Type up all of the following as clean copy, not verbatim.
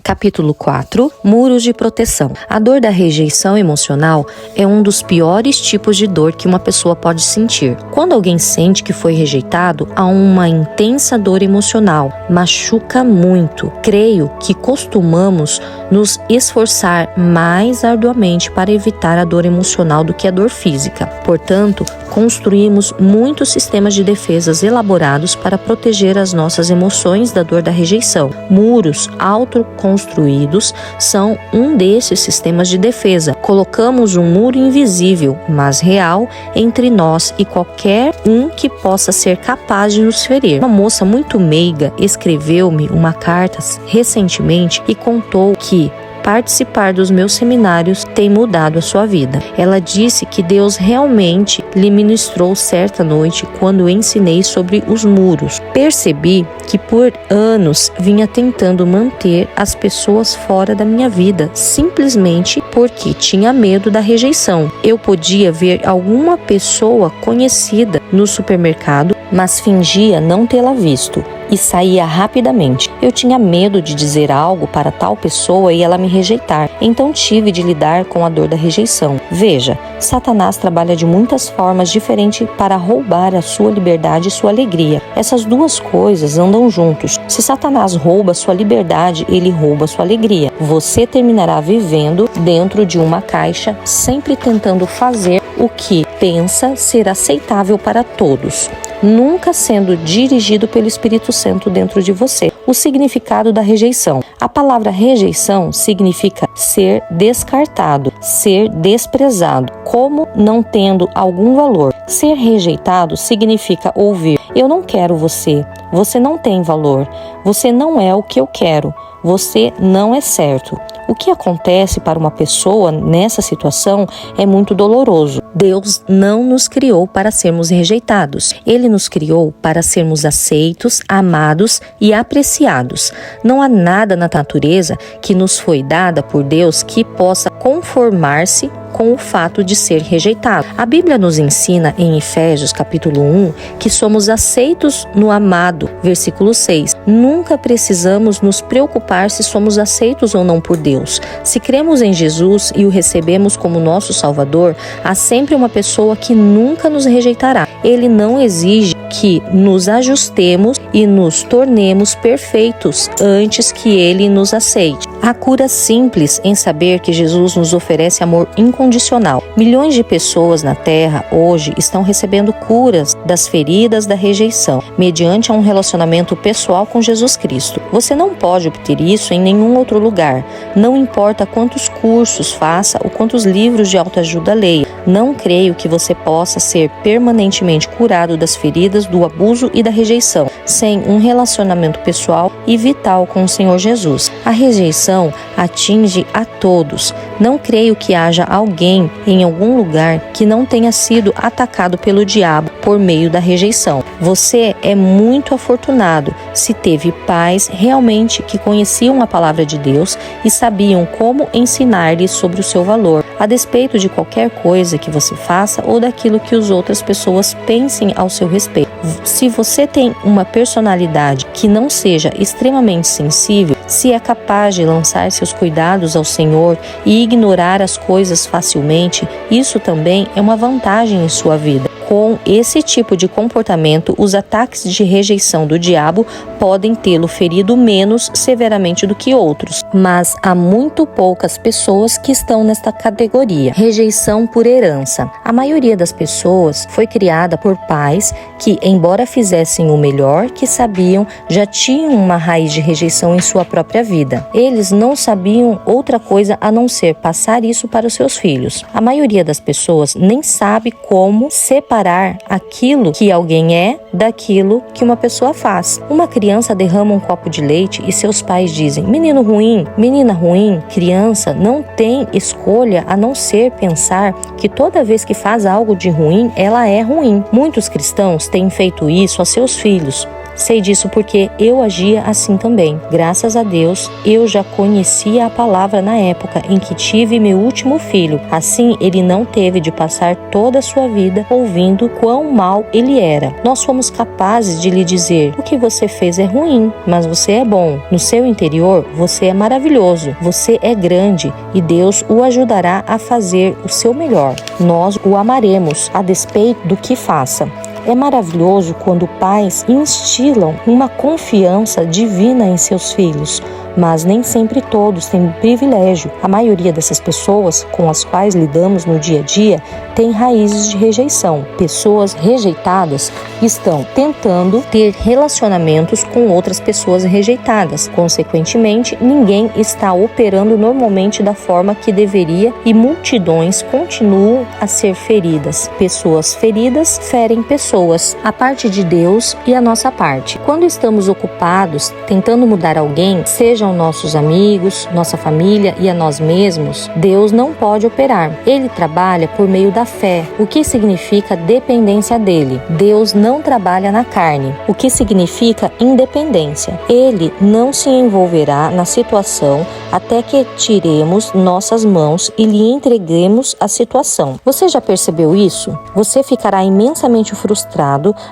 Capítulo 4. Muros de proteção. A dor da rejeição emocional é um dos piores tipos de dor que uma pessoa pode sentir. Quando alguém sente que foi rejeitado, há uma intensa dor emocional, machuca muito. Creio que costumamos nos esforçar mais arduamente para evitar a dor emocional do que a dor física. Portanto, construímos muitos sistemas de defesas elaborados para proteger as nossas emoções da dor da rejeição. Muros autoconstruídos são um desses sistemas de defesa. Colocamos um muro invisível, mas real, entre nós e qualquer um que possa ser capaz de nos ferir. Uma moça muito meiga escreveu-me uma carta recentemente e contou que participar dos meus seminários tem mudado a sua vida. Ela disse que Deus realmente lhe ministrou certa noite quando ensinei sobre os muros. Percebi que por anos vinha tentando manter as pessoas fora da minha vida, simplesmente porque tinha medo da rejeição. Eu podia ver alguma pessoa conhecida no supermercado, mas fingia não tê-la visto e saía rapidamente. Eu tinha medo de dizer algo para tal pessoa e ela me rejeitar, então tive de lidar com a dor da rejeição. Veja, Satanás trabalha de muitas formas diferentes para roubar a sua liberdade e sua alegria. Essas duas coisas andam juntos. Se Satanás rouba sua liberdade, ele rouba sua alegria. Você terminará vivendo dentro de uma caixa, sempre tentando fazer o que pensa ser aceitável para todos, nunca sendo dirigido pelo Espírito Santo dentro de você. O significado da rejeição. A palavra rejeição significa ser descartado, ser desprezado, como não tendo algum valor. Ser rejeitado significa ouvir: eu não quero você, você não tem valor, você não é o que eu quero, você não é certo. O que acontece para uma pessoa nessa situação é muito doloroso. Deus não nos criou para sermos rejeitados. Ele nos criou para sermos aceitos, amados e apreciados. Não há nada na natureza que nos foi dada por Deus que possa conformar-se com o fato de ser rejeitado. A Bíblia nos ensina em Efésios capítulo 1 que somos aceitos no amado, versículo 6. Nunca precisamos nos preocupar se somos aceitos ou não por Deus. Se cremos em Jesus e o recebemos como nosso Salvador, há sempre uma pessoa que nunca nos rejeitará. Ele não exige que nos ajustemos e nos tornemos perfeitos antes que Ele nos aceite. Há cura simples em saber que Jesus nos oferece amor incondicional. Milhões de pessoas na Terra hoje estão recebendo curas das feridas da rejeição, mediante um relacionamento pessoal com Jesus Cristo. Você não pode obter isso em nenhum outro lugar. Não importa quantos cursos faça ou quantos livros de autoajuda leia. Não creio que você possa ser permanentemente curado das feridas do abuso e da rejeição, sem um relacionamento pessoal e vital com o Senhor Jesus. A rejeição atinge a todos. Não creio que haja alguém em algum lugar que não tenha sido atacado pelo diabo por meio da rejeição. Você é muito afortunado se teve pais realmente que conheciam a palavra de Deus e sabiam como ensinar-lhe sobre o seu valor, a despeito de qualquer coisa que você faça ou daquilo que as outras pessoas pensem ao seu respeito. Se você tem uma personalidade que não seja extremamente sensível, se é capaz de lançar seus cuidados ao Senhor e ignorar as coisas facilmente, isso também é uma vantagem em sua vida. Com esse tipo de comportamento, os ataques de rejeição do diabo podem tê-lo ferido menos severamente do que outros, mas há muito poucas pessoas que estão nesta categoria. Rejeição por herança. A maioria das pessoas foi criada por pais que, embora fizessem o melhor que sabiam, já tinham uma raiz de rejeição em sua própria vida. Eles não sabiam outra coisa a não ser passar isso para os seus filhos. A maioria das pessoas nem sabe como separar aquilo que alguém é daquilo que uma pessoa faz. Uma criança derrama um copo de leite e seus pais dizem: menino ruim, menina ruim. Criança não tem escolha a não ser pensar que toda vez que faz algo de ruim, ela é ruim. Muitos cristãos têm feito isso a seus filhos. Sei disso porque eu agia assim também. Graças a Deus, eu já conhecia a palavra na época em que tive meu último filho. Assim, ele não teve de passar toda a sua vida ouvindo quão mal ele era. Nós fomos capazes de lhe dizer: o que você fez é ruim, mas você é bom. No seu interior, você é maravilhoso. Você é grande e Deus o ajudará a fazer o seu melhor. Nós o amaremos, a despeito do que faça. É maravilhoso quando pais instilam uma confiança divina em seus filhos, mas nem sempre todos têm o privilégio. A maioria dessas pessoas com as quais lidamos no dia a dia tem raízes de rejeição. Pessoas rejeitadas estão tentando ter relacionamentos com outras pessoas rejeitadas. Consequentemente, ninguém está operando normalmente da forma que deveria e multidões continuam a ser feridas. Pessoas feridas ferem pessoas. A parte de Deus e a nossa parte. Quando estamos ocupados tentando mudar alguém, sejam nossos amigos, nossa família e a nós mesmos, Deus não pode operar. Ele trabalha por meio da fé, o que significa dependência dele. Deus não trabalha na carne, o que significa independência. Ele não se envolverá na situação até que tiremos nossas mãos e lhe entreguemos a situação. Você já percebeu isso? Você ficará imensamente frustrado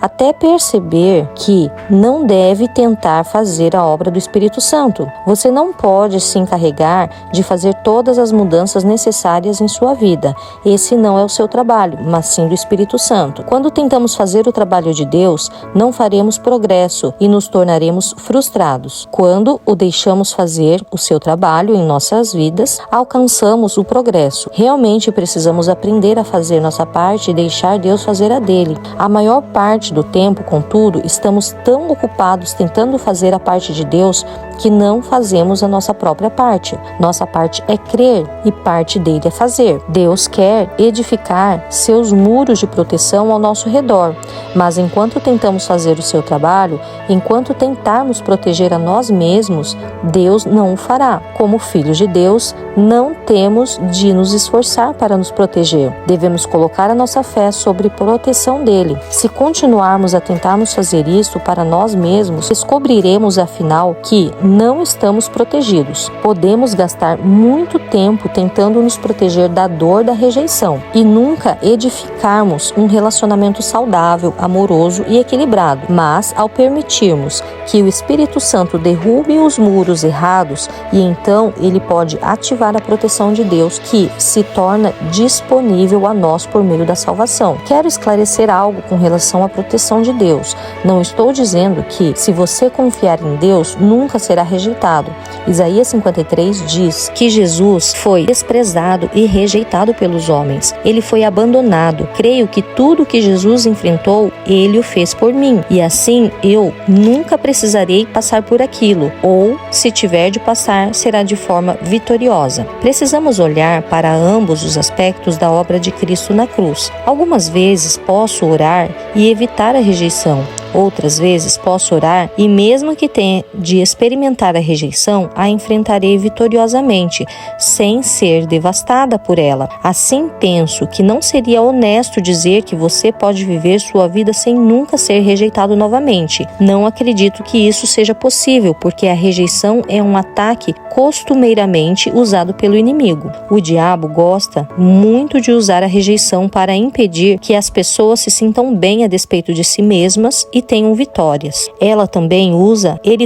até perceber que não deve tentar fazer a obra do Espírito Santo. Você não pode se encarregar de fazer todas as mudanças necessárias em sua vida. Esse não é o seu trabalho, mas sim do Espírito Santo. Quando tentamos fazer o trabalho de Deus, não faremos progresso e nos tornaremos frustrados. Quando o deixamos fazer o seu trabalho em nossas vidas, alcançamos o progresso. Realmente precisamos aprender a fazer nossa parte e deixar Deus fazer a dele. A maior parte do tempo, contudo, estamos tão ocupados tentando fazer a parte de Deus que não fazemos a nossa própria parte. Nossa parte é crer e parte dele é fazer. Deus quer edificar seus muros de proteção ao nosso redor, mas enquanto tentamos fazer o seu trabalho, enquanto tentarmos proteger a nós mesmos, Deus não o fará. Como filhos de Deus, não temos de nos esforçar para nos proteger. Devemos colocar a nossa fé sobre proteção dele. Se continuarmos a tentarmos fazer isso para nós mesmos, descobriremos afinal que não estamos protegidos. Podemos gastar muito tempo tentando nos proteger da dor da rejeição e nunca edificarmos um relacionamento saudável, amoroso e equilibrado. Mas, ao permitirmos que o Espírito Santo derrube os muros errados, e então ele pode ativar a proteção de Deus que se torna disponível a nós por meio da salvação. Quero esclarecer algo com relação à proteção de Deus. Não estou dizendo que, se você confiar em Deus, nunca será rejeitado. Isaías 53 diz que Jesus foi desprezado e rejeitado pelos homens. Ele foi abandonado. Creio que tudo que Jesus enfrentou, ele o fez por mim. E assim, eu nunca precisarei passar por aquilo. Ou, se tiver de passar, será de forma vitoriosa. Precisamos olhar para ambos os aspectos da obra de Cristo na cruz. Algumas vezes posso orar e evitar a rejeição. Outras vezes posso orar e, mesmo que tenha de experimentar a rejeição, a enfrentarei vitoriosamente, sem ser devastada por ela. Assim, penso que não seria honesto dizer que você pode viver sua vida sem nunca ser rejeitado novamente. Não acredito que isso seja possível, porque a rejeição é um ataque costumeiramente usado pelo inimigo. O diabo gosta muito de usar a rejeição para impedir que as pessoas se sintam bem a despeito de si mesmas e tenham vitórias. Ele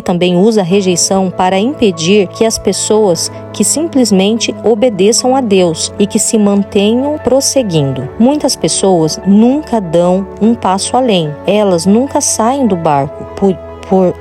também usa a rejeição para impedir que as pessoas que simplesmente obedeçam a Deus e que se mantenham prosseguindo. Muitas pessoas nunca dão um passo além. Elas nunca saem do barco, por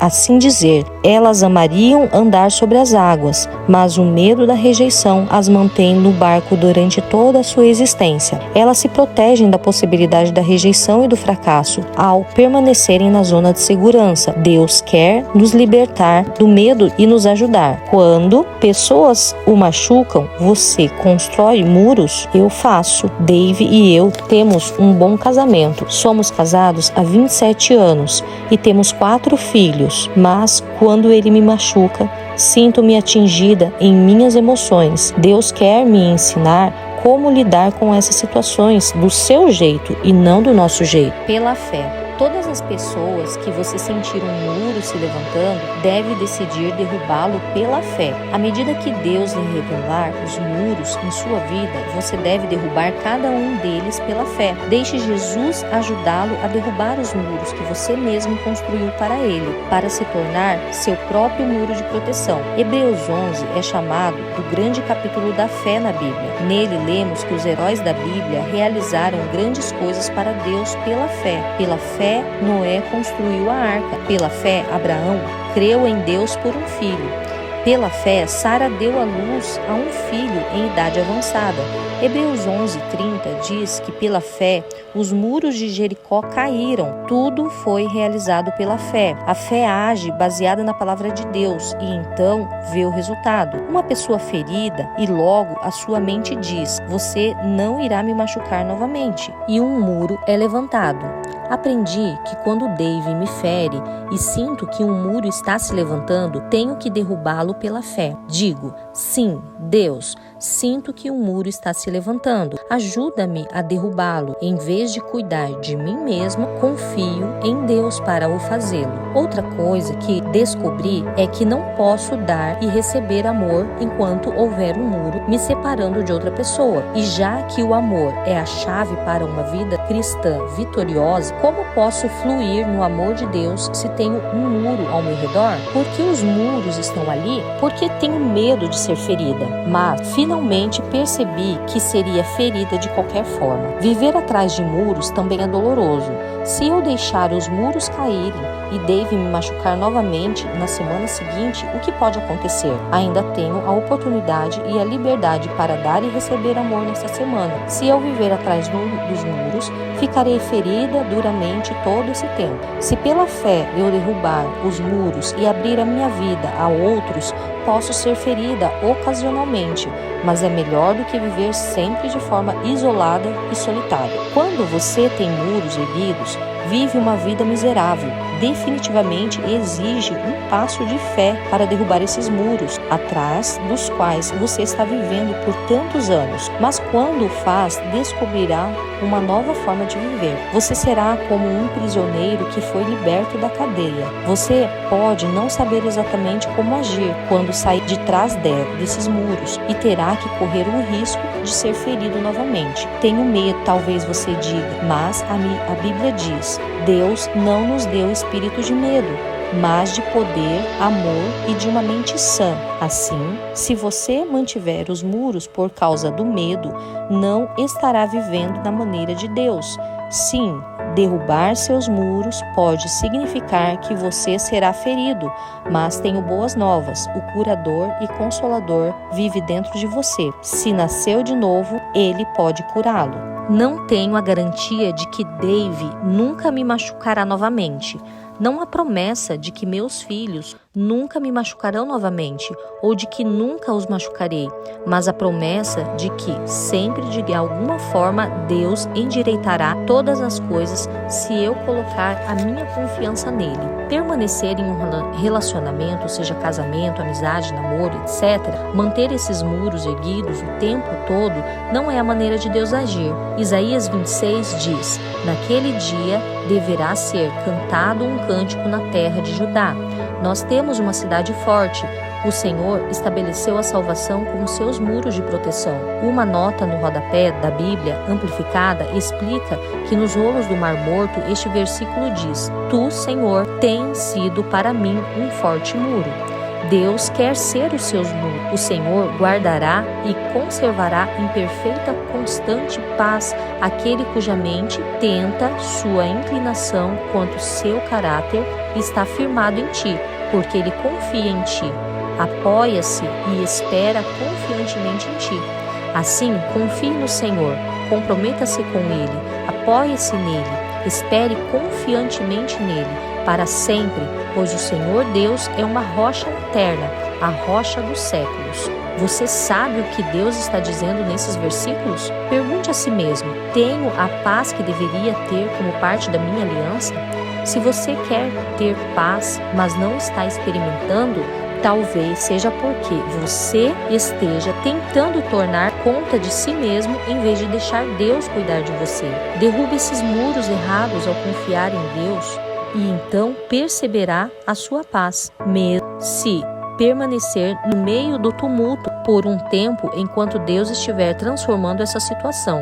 assim dizer. Elas amariam andar sobre as águas, mas o medo da rejeição as mantém no barco durante toda a sua existência. Elas se protegem da possibilidade da rejeição e do fracasso ao permanecerem na zona de segurança. Deus quer nos libertar do medo e nos ajudar. Quando pessoas o machucam, você constrói muros? Eu faço. Dave e eu temos um bom casamento. Somos casados há 27 anos e temos 4 filhos, mas quando ele me machuca, sinto-me atingida em minhas emoções. Deus quer me ensinar como lidar com essas situações do seu jeito e não do nosso jeito. Pela fé. Todas as pessoas que você sentir um muro se levantando deve decidir derrubá-lo pela fé. À medida que Deus lhe revelar os muros em sua vida, você deve derrubar cada um deles pela fé. Deixe Jesus ajudá-lo a derrubar os muros que você mesmo construiu para ele, para se tornar seu próprio muro de proteção. Hebreus 11 é chamado do grande capítulo da fé na Bíblia. Nele lemos que os heróis da Bíblia realizaram grandes coisas para Deus pela fé. Pela fé, Noé construiu a arca. Pela fé, Abraão creu em Deus por um filho. Pela fé, Sara deu à luz a um filho em idade avançada. Hebreus 11:30 diz que pela fé os muros de Jericó caíram. Tudo foi realizado pela fé. A fé age baseada na palavra de Deus e então vê o resultado. Uma pessoa ferida e logo a sua mente diz: você não irá me machucar novamente. E um muro é levantado. Aprendi que quando Dave me fere e sinto que um muro está se levantando, tenho que derrubá-lo pela fé. Digo: sim, Deus, sinto que um muro está se levantando. Ajuda-me a derrubá-lo. Em vez de cuidar de mim mesma, confio em Deus para o fazê-lo. Outra coisa que descobri é que não posso dar e receber amor enquanto houver um muro me separando de outra pessoa. E já que o amor é a chave para uma vida cristã vitoriosa, como posso fluir no amor de Deus se tenho um muro ao meu redor? Por que os muros estão ali? Porque tenho medo de ser ferida, mas finalmente percebi que seria ferida de qualquer forma. Viver atrás de muros também é doloroso. Se eu deixar os muros caírem e Dave me machucar novamente na semana seguinte, o que pode acontecer? Ainda tenho a oportunidade e a liberdade para dar e receber amor nesta semana. Se eu viver atrás dos muros, ficarei ferida duramente todo esse tempo. Se pela fé eu derrubar os muros e abrir a minha vida a outros, posso ser ferida ocasionalmente, mas é melhor do que viver sempre de forma isolada e solitária. Quando você tem muros erguidos, vive uma vida miserável. Definitivamente exige um passo de fé para derrubar esses muros, atrás dos quais você está vivendo por tantos anos. Mas quando o faz, descobrirá uma nova forma de viver. Você será como um prisioneiro que foi liberto da cadeia. Você pode não saber exatamente como agir quando sair de trás desses muros e terá que correr o risco de ser ferido novamente. Tenho medo, talvez você diga, mas a Bíblia diz: Deus não nos deu espírito de medo, mas de poder, amor e de uma mente sã. Assim, se você mantiver os muros por causa do medo, não estará vivendo da maneira de Deus. Sim, derrubar seus muros pode significar que você será ferido, mas tenho boas novas. O curador e consolador vive dentro de você. Se nasceu de novo, ele pode curá-lo. Não tenho a garantia de que Dave nunca me machucará novamente. Não há promessa de que meus filhos nunca me machucarão novamente ou de que nunca os machucarei, mas a promessa de que sempre de alguma forma Deus endireitará todas as coisas se eu colocar a minha confiança nele. Permanecer em um relacionamento, seja casamento, amizade, namoro, etc., manter esses muros erguidos o tempo todo não é a maneira de Deus agir. Isaías 26 diz: naquele dia deverá ser cantado um cântico na terra de Judá. Nós temos uma cidade forte. O Senhor estabeleceu a salvação com os seus muros de proteção. Uma nota no rodapé da Bíblia amplificada explica que nos rolos do Mar Morto este versículo diz: Tu, Senhor, tens sido para mim um forte muro. Deus quer ser os seus muros. O Senhor guardará e conservará em perfeita, constante paz aquele cuja mente tenta sua inclinação quanto seu caráter está firmado em ti, porque ele confia em ti. Apoia-se e espera confiantemente em ti. Assim, confie no Senhor, comprometa-se com Ele, apoie-se nele, espere confiantemente nele, para sempre, pois o Senhor Deus é uma rocha eterna, a rocha dos séculos. Você sabe o que Deus está dizendo nesses versículos? Pergunte a si mesmo: tenho a paz que deveria ter como parte da minha aliança? Se você quer ter paz, mas não está experimentando, Talvez seja porque você esteja tentando tornar conta de si mesmo em vez de deixar Deus cuidar de você. Derrube esses muros errados ao confiar em Deus e então perceberá a sua paz, mesmo se permanecer no meio do tumulto por um tempo enquanto Deus estiver transformando essa situação.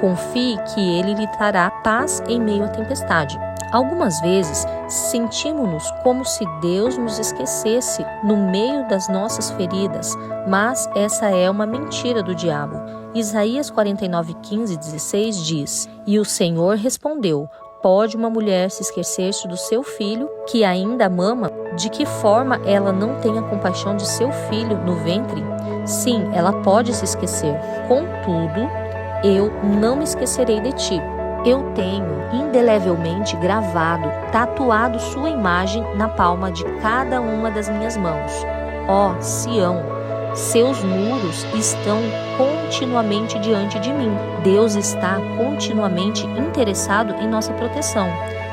Confie que Ele lhe trará paz em meio à tempestade. Algumas vezes, sentimos-nos como se Deus nos esquecesse no meio das nossas feridas, mas essa é uma mentira do diabo. Isaías 49:15-16 diz: "E o Senhor respondeu: pode uma mulher se esquecer-se do seu filho, que ainda mama? De que forma ela não tem a compaixão de seu filho no ventre? Sim, ela pode se esquecer. Contudo, eu não me esquecerei de ti. Eu tenho indelevelmente gravado, tatuado sua imagem na palma de cada uma das minhas mãos. Ó Sião, seus muros estão continuamente diante de mim." Deus está continuamente interessado em nossa proteção.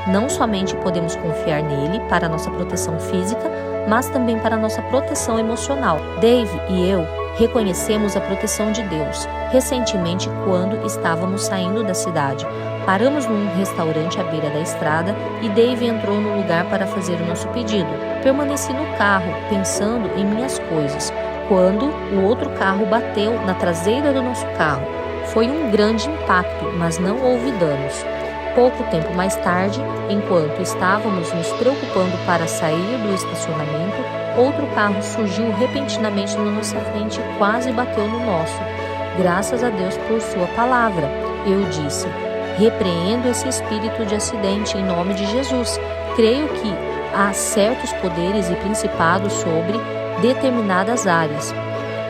Não somente podemos confiar nele para nossa proteção física, mas também para nossa proteção emocional. Dave e eu reconhecemos a proteção de Deus recentemente quando estávamos saindo da cidade. Paramos num restaurante à beira da estrada e Dave entrou no lugar para fazer o nosso pedido. Permaneci no carro, pensando em minhas coisas, quando o outro carro bateu na traseira do nosso carro. Foi um grande impacto, mas não houve danos. Pouco tempo mais tarde, enquanto estávamos nos preocupando para sair do estacionamento, outro carro surgiu repentinamente na nossa frente e quase bateu no nosso. Graças a Deus por sua palavra. Eu disse: repreendo esse espírito de acidente em nome de Jesus. Creio que há certos poderes e principados sobre determinadas áreas.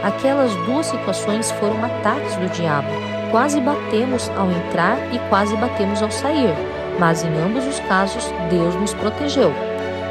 Aquelas duas situações foram ataques do diabo. Quase batemos ao entrar e quase batemos ao sair, mas em ambos os casos Deus nos protegeu.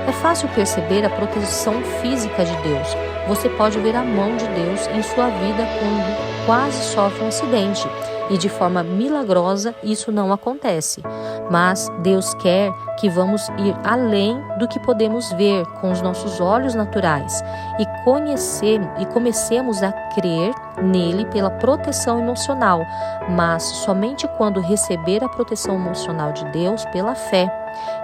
É fácil perceber a proteção física de Deus. Você pode ver a mão de Deus em sua vida quando quase sofre um acidente. E de forma milagrosa isso não acontece. Mas Deus quer que vamos ir além do que podemos ver com os nossos olhos naturais e comecemos a crer nele pela proteção emocional, mas somente quando receber a proteção emocional de Deus pela fé.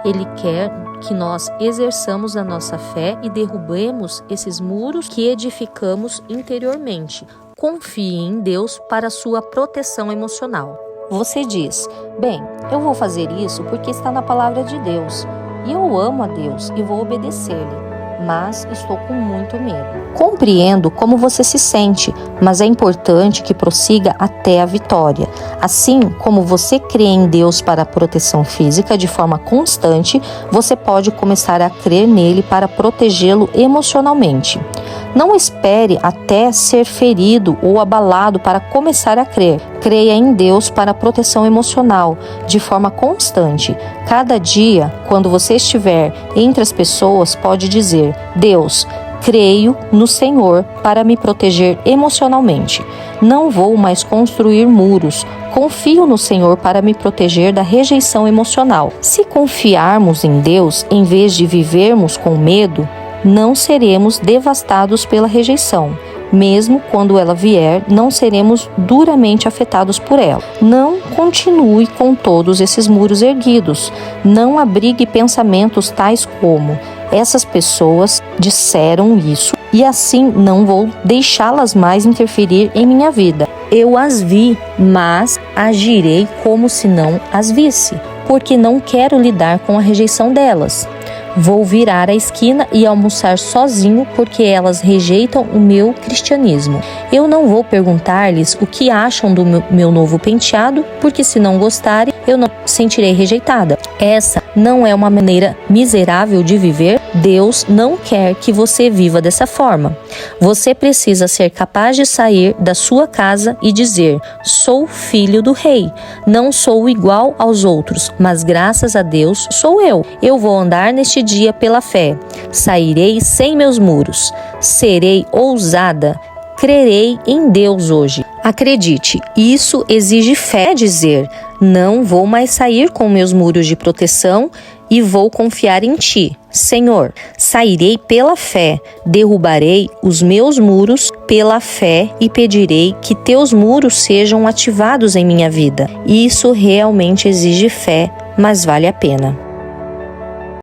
Ele quer que nós exerçamos a nossa fé e derrubemos esses muros que edificamos interiormente. Confie em Deus para sua proteção emocional. Você diz: bem, eu vou fazer isso porque está na palavra de Deus. E eu amo a Deus e vou obedecer-lhe, mas estou com muito medo. Compreendo como você se sente, mas é importante que prossiga até a vitória. Assim como você crê em Deus para a proteção física de forma constante, você pode começar a crer nele para protegê-lo emocionalmente. Não espere até ser ferido ou abalado para começar a crer. Creia em Deus para a proteção emocional, de forma constante. Cada dia, quando você estiver entre as pessoas, pode dizer: Deus, creio no Senhor para me proteger emocionalmente. Não vou mais construir muros. Confio no Senhor para me proteger da rejeição emocional. Se confiarmos em Deus, em vez de vivermos com medo, não seremos devastados pela rejeição. Mesmo quando ela vier, não seremos duramente afetados por ela. Não continue com todos esses muros erguidos. Não abrigue pensamentos tais como: essas pessoas disseram isso e assim não vou deixá-las mais interferir em minha vida. Eu as vi, mas agirei como se não as visse, porque não quero lidar com a rejeição delas. Vou virar a esquina e almoçar sozinho porque elas rejeitam o meu cristianismo. Eu não vou perguntar-lhes o que acham do meu novo penteado, porque se não gostarem, eu não sentirei rejeitada. Essa não é uma maneira miserável de viver. Deus não quer que você viva dessa forma. Você precisa ser capaz de sair da sua casa e dizer: sou filho do rei. Não sou igual aos outros, mas graças a Deus sou eu. Eu vou andar neste dia pela fé. Sairei sem meus muros. Serei ousada. Crerei em Deus hoje. Acredite, isso exige fé. Dizer: não vou mais sair com meus muros de proteção e vou confiar em ti. Senhor, sairei pela fé, derrubarei os meus muros pela fé e pedirei que teus muros sejam ativados em minha vida. Isso realmente exige fé, mas vale a pena.